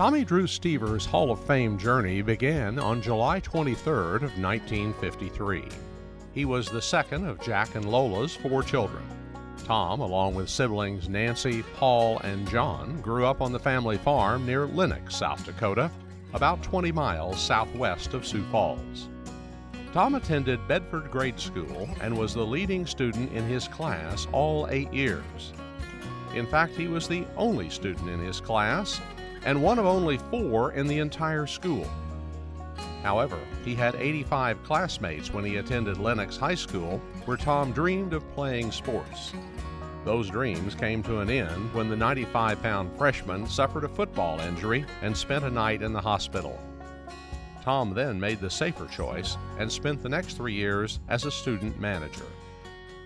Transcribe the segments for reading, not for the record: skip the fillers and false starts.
Tommy Drew Steever's Hall of Fame journey began on July 23rd of 1953. He was the second of Jack and Lola's 4 children. Tom, along with siblings Nancy, Paul, and John, grew up on the family farm near Lenox, South Dakota, about 20 miles southwest of Sioux Falls. Tom attended Bedford Grade School and was the leading student in his class all 8 years. In fact, he was the only student in his class and one of only 4 in the entire school. However, he had 85 classmates when he attended Lenox High School, where Tom dreamed of playing sports. Those dreams came to an end when the 95-pound freshman suffered a football injury and spent a night in the hospital. Tom then made the safer choice and spent the next 3 years as a student manager.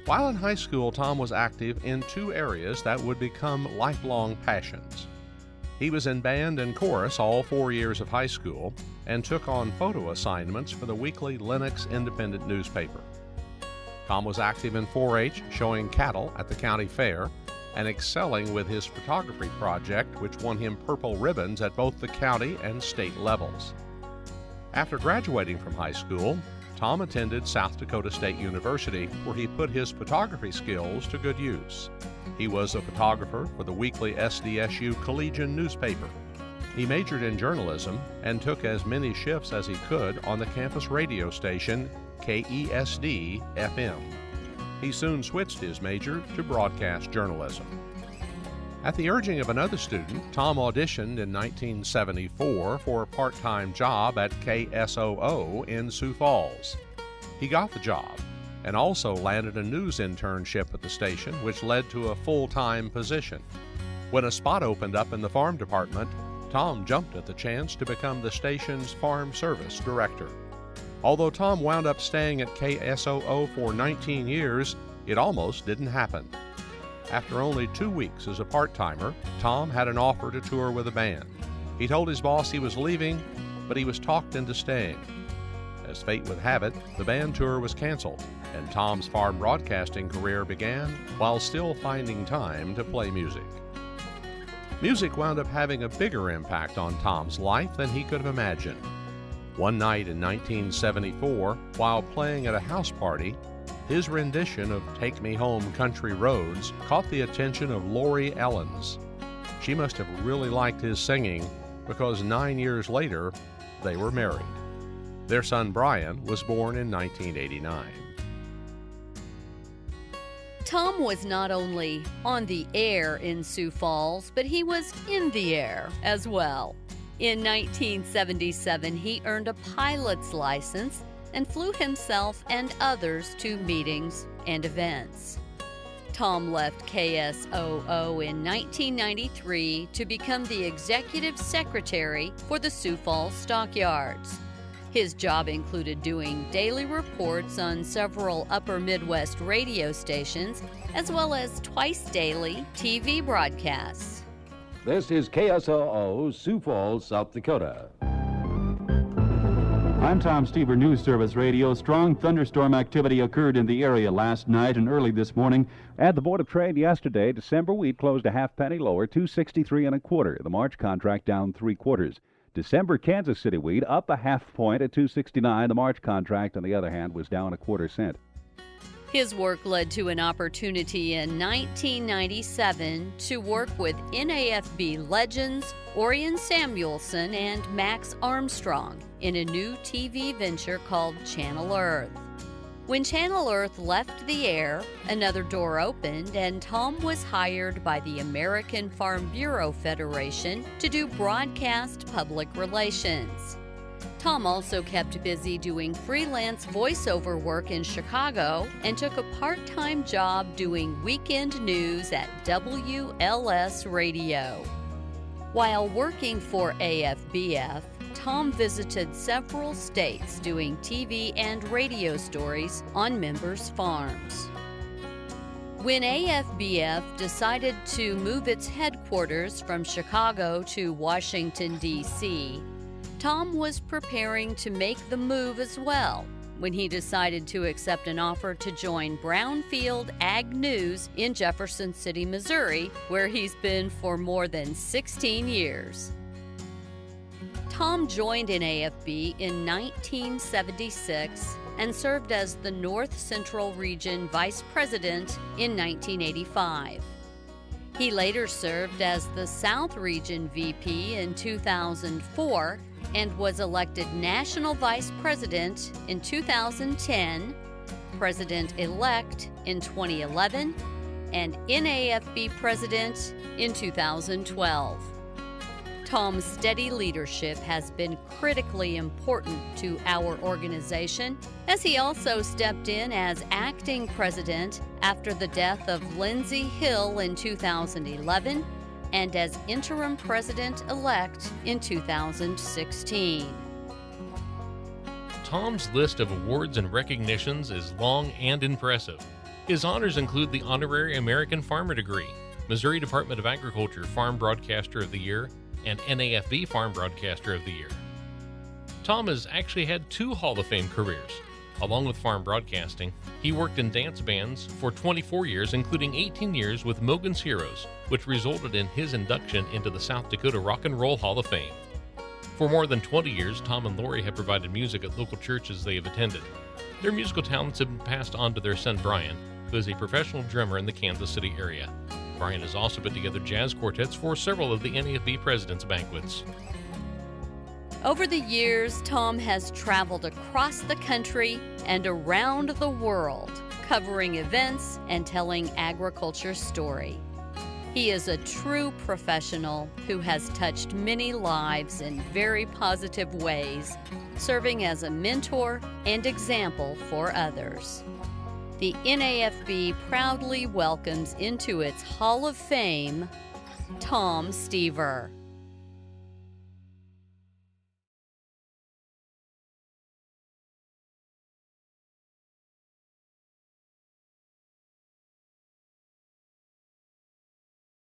While in high school, Tom was active in 2 areas that would become lifelong passions. He was in band and chorus all 4 years of high school and took on photo assignments for the weekly Lenox Independent newspaper. Tom was active in 4-H, showing cattle at the county fair, and excelling with his photography project, which won him purple ribbons at both the county and state levels. After graduating from high school, Tom attended South Dakota State University, where he put his photography skills to good use. He was a photographer for the weekly SDSU Collegian newspaper. He majored in journalism and took as many shifts as he could on the campus radio station KESD-FM. He soon switched his major to broadcast journalism. At the urging of another student, Tom auditioned in 1974 for a part-time job at KSOO in Sioux Falls. He got the job and also landed a news internship at the station, which led to a full-time position. When a spot opened up in the farm department, Tom jumped at the chance to become the station's farm service director. Although Tom wound up staying at KSOO for 19 years, it almost didn't happen. After only 2 weeks as a part-timer, Tom had an offer to tour with a band. He told his boss he was leaving, but he was talked into staying. As fate would have it, the band tour was canceled, and Tom's farm broadcasting career began while still finding time to play music. Music wound up having a bigger impact on Tom's life than he could have imagined. One night in 1974, while playing at a house party, his rendition of Take Me Home Country Roads caught the attention of Lori Ellens. She must have really liked his singing, because 9 years later, they were married. Their son Brian was born in 1989. Tom was not only on the air in Sioux Falls, but he was in the air as well. In 1977, he earned a pilot's license and flew himself and others to meetings and events. Tom left KSOO in 1993 to become the executive secretary for the Sioux Falls Stockyards. His job included doing daily reports on several upper Midwest radio stations, as well as twice-daily TV broadcasts. This is KSOO, Sioux Falls, South Dakota. I'm Tom Steever, News Service Radio. Strong thunderstorm activity occurred in the area last night and early this morning. At the Board of Trade yesterday, December wheat closed a half penny lower, $2.63 1/4. The March contract down 3/4. December Kansas City wheat up a half point at $2.69. The March contract, on the other hand, was down 1/4 cent. His work led to an opportunity in 1997 to work with NAFB legends Orion Samuelson and Max Armstrong in a new TV venture called Channel Earth. When Channel Earth left the air, another door opened and Tom was hired by the American Farm Bureau Federation to do broadcast public relations. Tom also kept busy doing freelance voiceover work in Chicago and took a part-time job doing weekend news at WLS Radio. While working for AFBF, Tom visited several states doing TV and radio stories on members' farms. When AFBF decided to move its headquarters from Chicago to Washington, D.C., Tom was preparing to make the move as well when he decided to accept an offer to join Brownfield Ag News in Jefferson City, Missouri, where he's been for more than 16 years. Tom joined NAFB in 1976 and served as the North Central Region Vice President in 1985. He later served as the South Region VP in 2004 and was elected National Vice President in 2010, President-elect in 2011, and NAFB President in 2012. Tom's steady leadership has been critically important to our organization, as he also stepped in as acting president after the death of Lindsay Hill in 2011 and as interim president-elect in 2016. Tom's list of awards and recognitions is long and impressive. His honors include the Honorary American Farmer degree, Missouri Department of Agriculture Farm Broadcaster of the Year, and NAFB Farm Broadcaster of the Year. Tom has actually had 2 Hall of Fame careers. Along with farm broadcasting, he worked in dance bands for 24 years, including 18 years with Mogan's Heroes, which resulted in his induction into the South Dakota Rock and Roll Hall of Fame. For more than 20 years, Tom and Lori have provided music at local churches they have attended. Their musical talents have been passed on to their son Brian, who is a professional drummer in the Kansas City area. Brian has also put together jazz quartets for several of the NAFB President's banquets. Over the years, Tom has traveled across the country and around the world, covering events and telling agriculture's story. He is a true professional who has touched many lives in very positive ways, serving as a mentor and example for others. The NAFB proudly welcomes into its Hall of Fame Tom Steever.